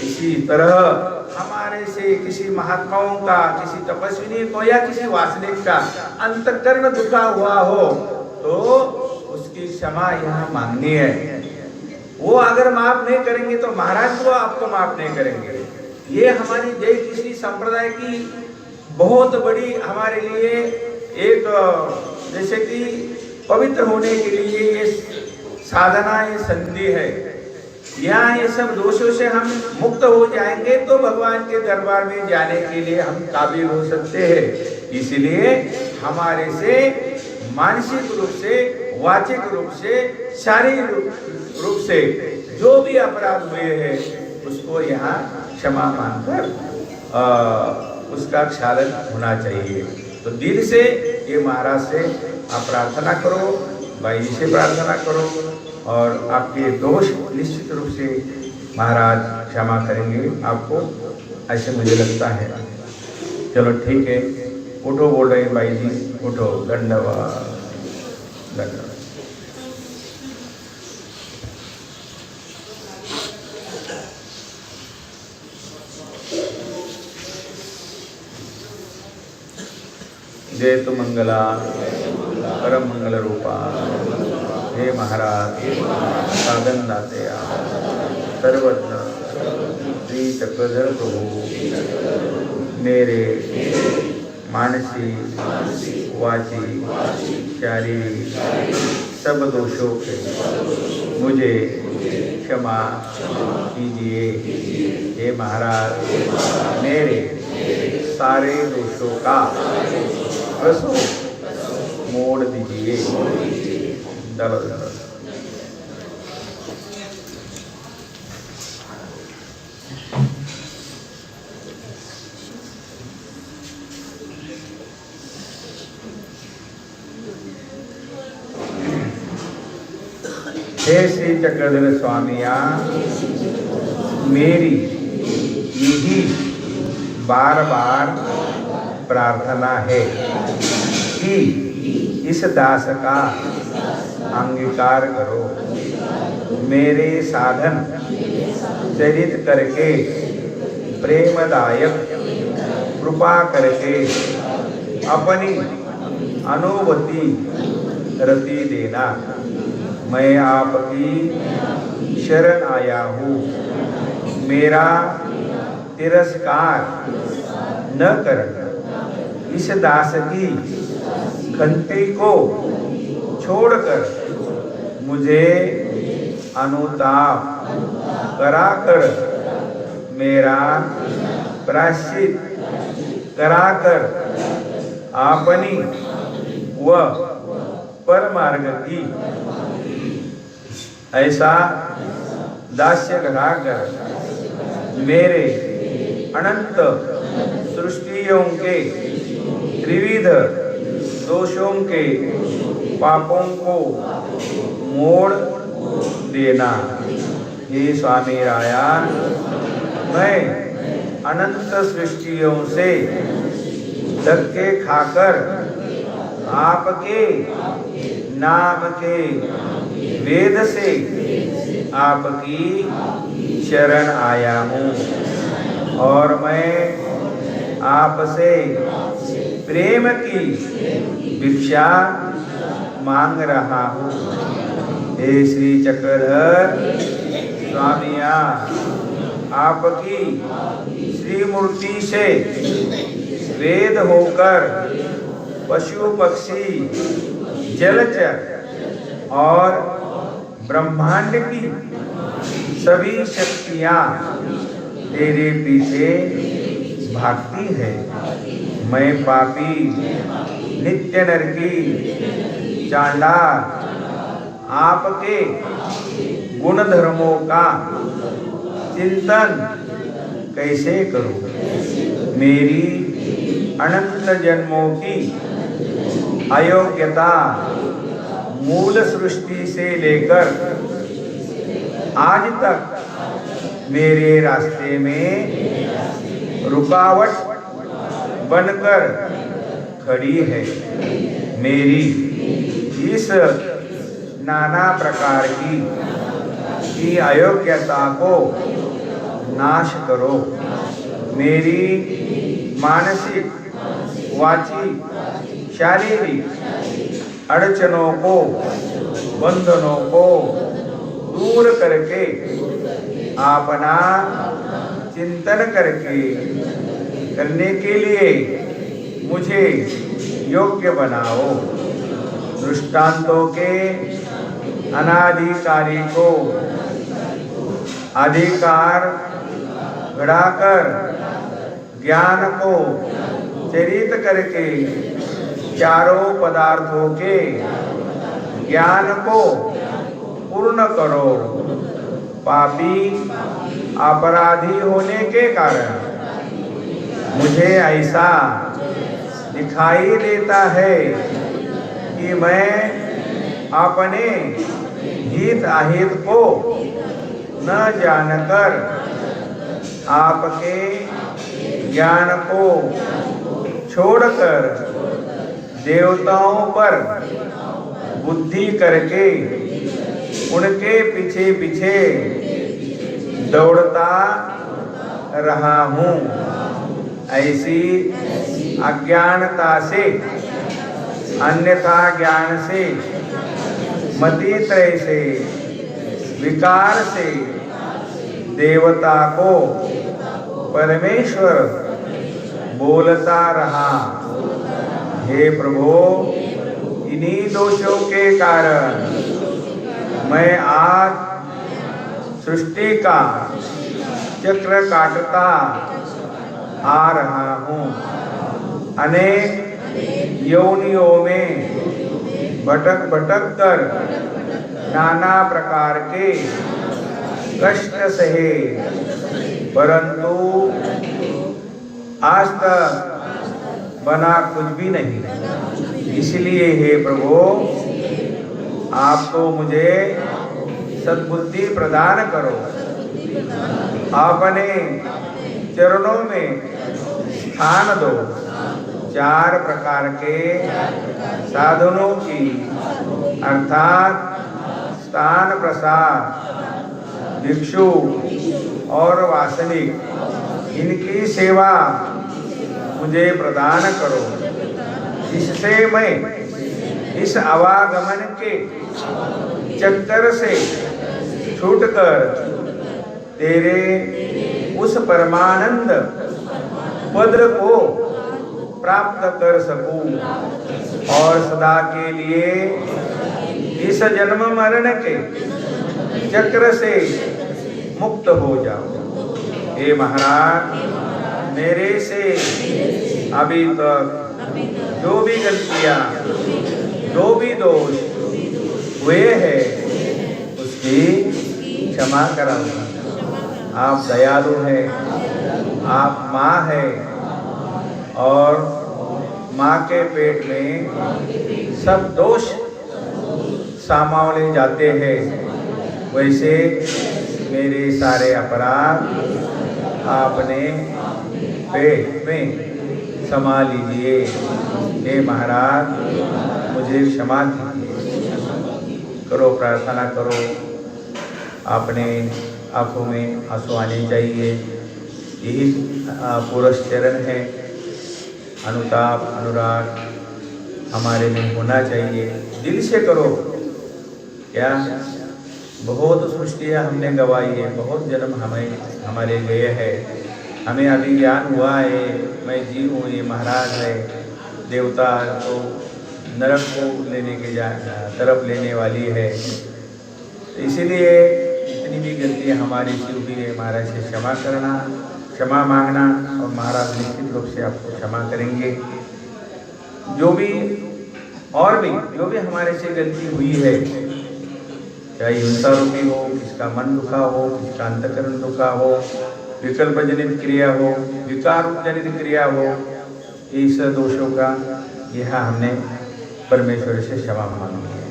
इसी तरह हमारे से किसी महात्माओं का, किसी तपस्विनी को या किसी वासनिक का अंतःकरण दुखा हुआ हो तो उसकी क्षमा यहाँ मांगनी है। वो अगर माफ नहीं करेंगे तो महाराज को आपको माफ नहीं करेंगे। ये हमारी जय कृष्ण संप्रदाय की बहुत बड़ी हमारे लिए एक जैसे कि पवित्र होने के लिए ये साधना, ये संधि है। यहाँ ये सब दोषों से हम मुक्त हो जाएंगे तो भगवान के दरबार में जाने के लिए हम काबिल हो सकते हैं। इसलिए हमारे से मानसिक रूप से, वाचिक रूप से, शारीरिक रूप से जो भी अपराध हुए हैं उसको यहाँ क्षमा मांगकर उसका क्षालन होना चाहिए। तो दिल से ये महाराज से आप प्रार्थना करो, भाई से प्रार्थना करो और आपके दोष निश्चित रूप से महाराज क्षमा करेंगे आपको, ऐसे मुझे लगता है। चलो ठीक है, उठो, बोल रहे भाई जी, उठो। धन्यवाद, धन्यवाद। जय तो मंगला, परम मंगल रूपा, हे महाराज साधन दाते सर्वत्र श्री चक्रधर प्रभु मेरे मानसिक, वाची, शारीरिक सब दोषों के मुझे क्षमा कीजिए। हे महाराज, मेरे सारे दोषों का रसो मोड़ दीजिए। चलो चलो। हे श्री चक्रधर स्वामिया, मेरी यही बार बार प्रार्थना है कि इस दास का अंगीकार करो। मेरे साधन चरित करके प्रेमदायक कृपा करके अपनी अनुभूति रति देना। मैं आपकी शरण आया हूँ। मेरा तिरस्कार न करना। इस दास की खंती को छोड़कर मुझे अनुताप कराकर मेरा प्रायश्चित कराकर अपनी व परमार्ग की ऐसा दास्य कराकर मेरे अनंत सृष्टियों के त्रिविध दोषों के पापों को मोड़ देना। हे स्वामी राया, मैं अनंत सृष्टियों से धक्के खाकर आपके नाम के वेद से आपकी शरण आया हूँ और मैं आपसे प्रेम की भिक्षा मांग रहा हूँ। हे श्री चक्रधर स्वामिया, आपकी श्री मूर्ति से वेद होकर पशु पक्षी जलचर और ब्रह्मांड की सभी शक्तियाँ तेरे पीछे भागती है। मैं पापी नित्य नरकी चांडाल आपके गुण धर्मों का चिंतन कैसे करूं? मेरी अनंत जन्मों की अयोग्यता मूल सृष्टि से लेकर आज तक मेरे रास्ते में रुकावट बनकर खड़ी है। मेरी इस नाना प्रकार की अयोग्यता को नाश करो। मेरी मानसिक, वाची, शारीरिक अड़चनों को, बंधनों को दूर करके अपना चिंतन करने के लिए मुझे योग्य बनाओ। दृष्टांतों के अनाधिकारी को अधिकार बढ़ाकर ज्ञान को चरित करके चारों पदार्थों के ज्ञान को पूर्ण करो। पापी अपराधी होने के कारण मुझे ऐसा दिखाई देता है कि मैं अपने हित अहित को न जानकर आपके ज्ञान को छोड़कर देवताओं पर बुद्धि करके उनके पीछे पीछे दौड़ता रहा हूँ। ऐसी अज्ञानता से, अन्यथा ज्ञान से, मतित्रय से, विकार से देवता को परमेश्वर बोलता रहा। हे प्रभु, इन्हीं दोषों के कारण मैं आज सृष्टि का चक्र काटता आ रहा हूँ। अनेक योनियों में भटक भटक कर नाना प्रकार के कष्ट सहे, परंतु आज तक बना कुछ भी नहीं। इसलिए हे प्रभु, आप तो मुझे सद्बुद्धि प्रदान करो। अपने चरणों में स्थान दो। चार प्रकार के साधनों की अर्थात स्थान, प्रसाद, भिक्षु और वासनिक, इनकी सेवा मुझे प्रदान करो, जिससे मैं इस आवागमन के चक्कर से छूटकर तेरे उस परमानंद पद को प्राप्त कर सकूं और सदा के लिए इस जन्म मरण के चक्र से मुक्त हो जाऊं। हे महाराज, मेरे से अभी तक जो भी गलतियां, जो भी दोष हुए हैं, उसकी क्षमा कराऊंगा। आप दयालु हैं, आप माँ हैं और माँ के पेट में सब दोष सामावले जाते हैं। वैसे मेरे सारे अपराध आपने पेट में समा लीजिए। हे महाराज, मुझे क्षमा कीजिए। करो, प्रार्थना करो। अपने आँखों में आंसू आने चाहिए। यही पुरुष चरण है। अनुताप, अनुराग हमारे में होना चाहिए। दिल से करो। क्या बहुत सृष्टियाँ हमने गवाई है, बहुत जन्म हमारे गए हैं। हमें अभी ज्ञान हुआ है, मैं जीव हूँ, ये महाराज है, देवता तो नरक को लेने के तरफ लेने वाली है। इसीलिए इतनी भी गलतियाँ हमारी से हुई है। महाराज से क्षमा करना, क्षमा मांगना, और महाराज निश्चित रूप से आपको क्षमा करेंगे। जो भी हमारे से गलती हुई है, चाहे हिंसा रूपी हो, किसका मन दुखा हो, किसका अंतकरण दुखा हो, विकल्प जनित क्रिया हो, विकार जनित क्रिया हो, इस दोषों का यह हमने परमेश्वर से क्षमा मांगी है।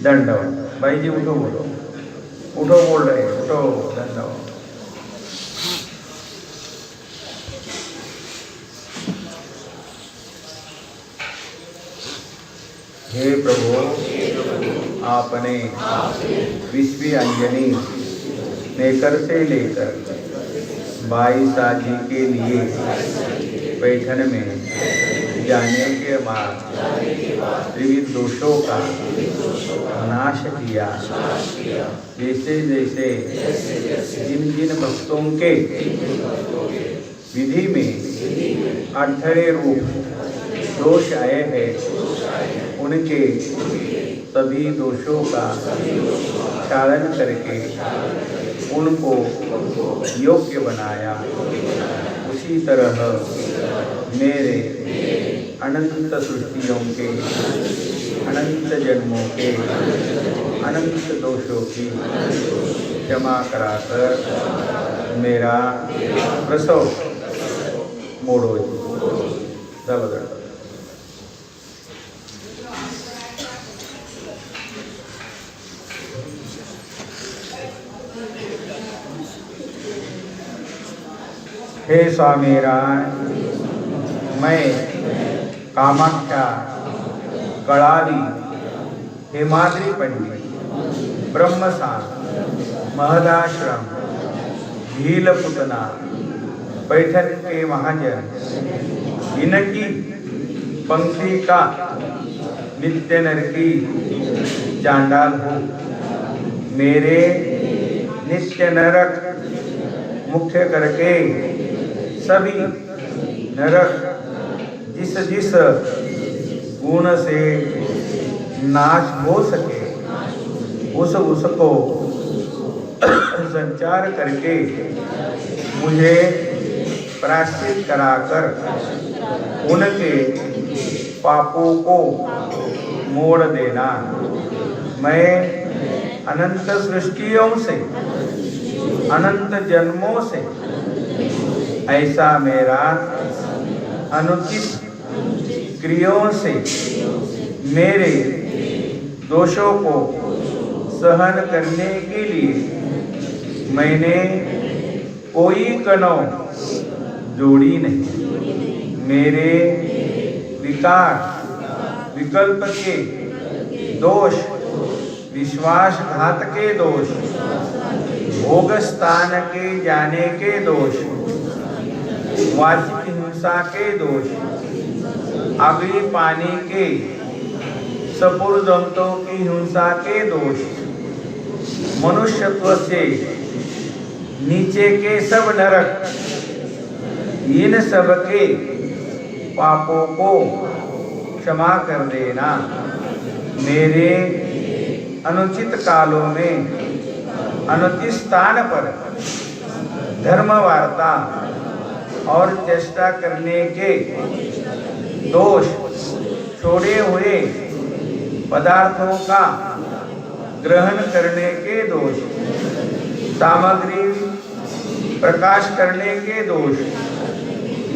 दंडवत। भाई जी उठो, बोलो, उठो, बोल रहे, उठो, दंडवत। हे प्रभु, आपने विश्वी अंजनी नेकर से लेकर 22 आदि के लिए पैठन में जाने के बाद त्रिविध दोषों का नाश किया। जैसे जैसे जिन जिन भक्तों के विधि में अठरे रूप दोष आए हैं, उनके सभी दोषों का क्षालन करके उनको योग्य बनाया। उसी तरह मेरे अनंत सृष्टियों के, अनंत जन्मों के, अनंत दोषों की क्षमा कराकर मेरा प्रसव मोड़ो। जबरदस्त। हे स्वामी राय, मैं कामाख्या, कड़ारी, हिमाद्री पंडित, ब्रह्मसार, महदाश्रम, भीलपुतना, पैठन के महाजन, इनकी पंक्ति का नित्य नरकी चांडाल हूँ। मेरे नित्य नरक मुख्य करके सभी नरक जिस जिस गुण से नाश हो सके उसको संचार करके मुझे प्रायश्चित कराकर उनके पापों को मोड़ देना। मैं अनंत सृष्टियों से अनंत जन्मों से ऐसा मेरा अनुचित क्रियाओं से मेरे दोषों को सहन करने के लिए मैंने कोई कनौ जोड़ी नहीं। मेरे विकार विकल्प के दोष, विश्वासघात के दोष, भोग स्थान के जाने के दोष, वाचिक हिंसा के दोष, अग्नि पानी के सपुर्दंतों की हिंसा के दोष, मनुष्यत्व से नीचे के सब नरक, इन सब के पापों को क्षमा कर देना। मेरे अनुचित कालों में अनुचित स्थान पर धर्म वार्ता और चेष्टा करने के दोष, छोड़े हुए पदार्थों का ग्रहण करने के दोष, सामग्री प्रकाश करने के दोष,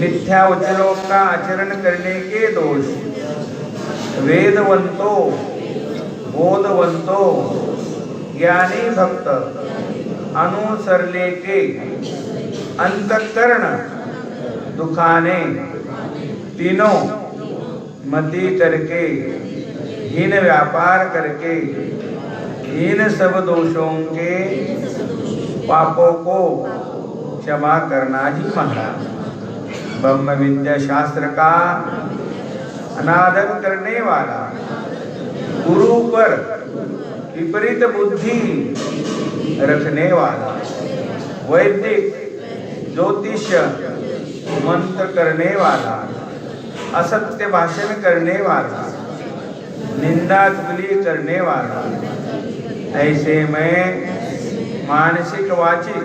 मिथ्या वचनों का आचरण करने के दोष, वेदवंतों बोधवंतों ज्ञानी भक्त अनुसरले के अंतःकरण दुखाने तीनों मति करके हीन व्यापार करके इन सब दोषों के पापों को क्षमा करना जी महाराज। ब्रह्म विद्या शास्त्र का अनादर करने वाला, गुरु पर विपरीत बुद्धि रखने वाला, वैदिक ज्योतिष मंत्र करने वाला, असत्य भाषण करने वाला, निंदा चुगली करने वाला, ऐसे मैं मानसिक वाचिक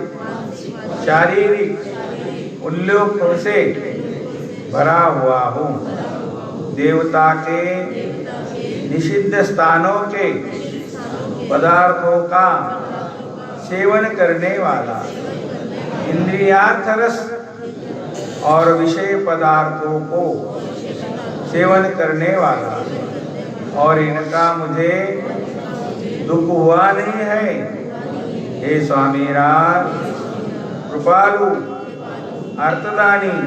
शारीरिक उल्लेखों से भरा हुआ हूँ। देवता के निषिद्ध स्थानों के पदार्थों का सेवन करने वाला, इंद्रियार्थ रस और विषय पदार्थों को सेवन करने वाला, और इनका मुझे दुख हुआ नहीं है। हे स्वामी राज कृपालु अर्थदानी,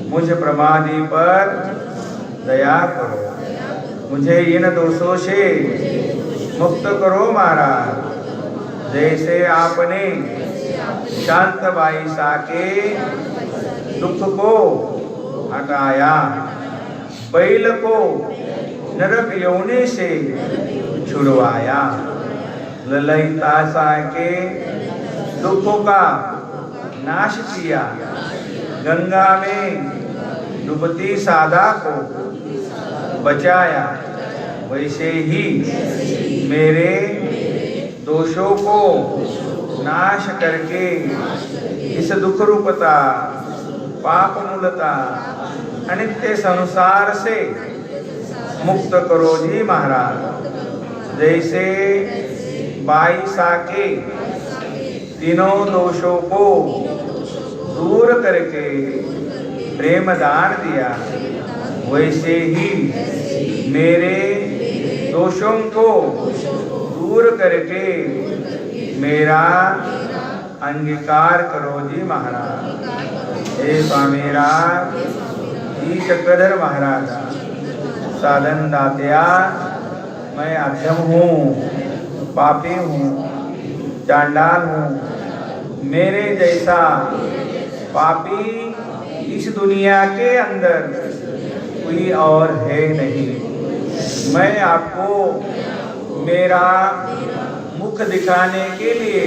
मुझ प्रमादी पर दया करो, मुझे इन दोषों से मुक्त करो महाराज। जैसे आपने शांत बाईसा के दुख को हटाया, बैल को नरक योनि से छुड़वाया, ललिता सा के दुखों का नाश किया, गंगा में डूबती साधा को बचाया, वैसे ही मेरे दोषों को नाश करके इस दुख रूपता पाप मूलता अनित्य संसार से मुक्त करो जी महाराज। जैसे बाईसा के तीनों दोषों को दूर करके प्रेम दान दिया, वैसे ही मेरे दोषों को दूर करके मेरा अंगीकार करो जी महाराज। हे स्वामी राज जी चक्रधर महाराज, साधन दात्या, मैं अधम हूँ, पापी हूँ, चांडाल हूँ। मेरे जैसा पापी इस दुनिया के अंदर कोई और है नहीं। मैं आपको मेरा मुख दिखाने के लिए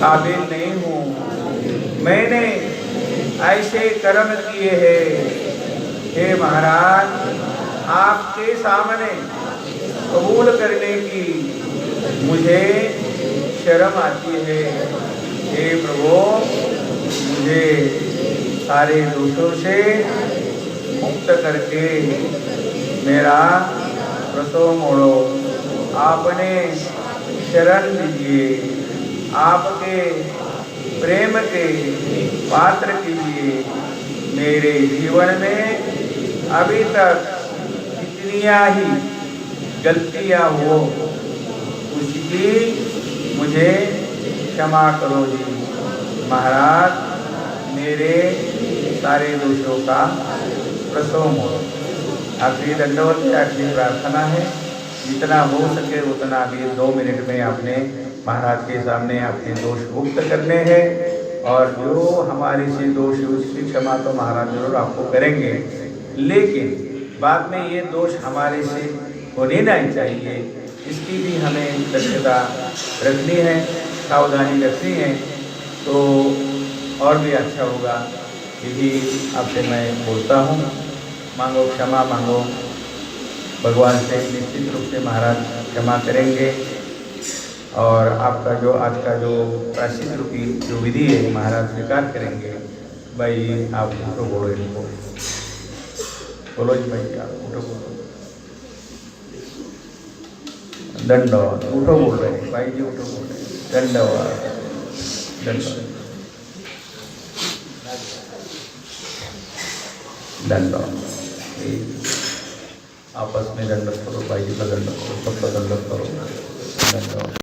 काबिल नहीं हूँ। मैंने ऐसे कर्म किए हैं हे महाराज, आपके सामने कबूल करने की मुझे शर्म आती है। हे प्रभु, मुझे सारे दोषों से मुक्त करके मेरा प्रसव मोड़ो। आपने शरण दीजिए, आपके प्रेम के पात्र कीजिए। मेरे जीवन में अभी तक जितनियाँ ही गलतियाँ हो उसकी मुझे क्षमा करो जी। महाराज, मेरे सारे दोषों का प्रसव मोड़ो। आपकी दंडवत से आपकी प्रार्थना है, जितना हो सके उतना भी 2 मिनट में आपने महाराज के सामने अपने दोष मुक्त करने हैं। और जो हमारे से दोष है उसकी क्षमा तो महाराज जरूर आपको करेंगे, लेकिन बाद में ये दोष हमारे से होने नहीं चाहिए, इसकी भी हमें दक्षता रखनी है, सावधानी रखनी है, तो और भी अच्छा होगा। यही आपसे मैं बोलता हूँ। मांगो, क्षमा मांगो भगवान से, निश्चित रूप से महाराज क्षमा करेंगे। और आपका जो आज का जो प्रायश्चित रूपी जो विधि है महाराज स्वीकार करेंगे। भाई आप उठो, बोलो इनको, बोलो जी भाई, आप उठो बोलो। दंडवत, उठो बोल रहे भाई जी, उठो बोल रहे। दंडवत, दंडवत, दंडवत। आपस में दंडवत करो, भाई जी का दंडवत करो, सबका दंडवत करो। दंडवत।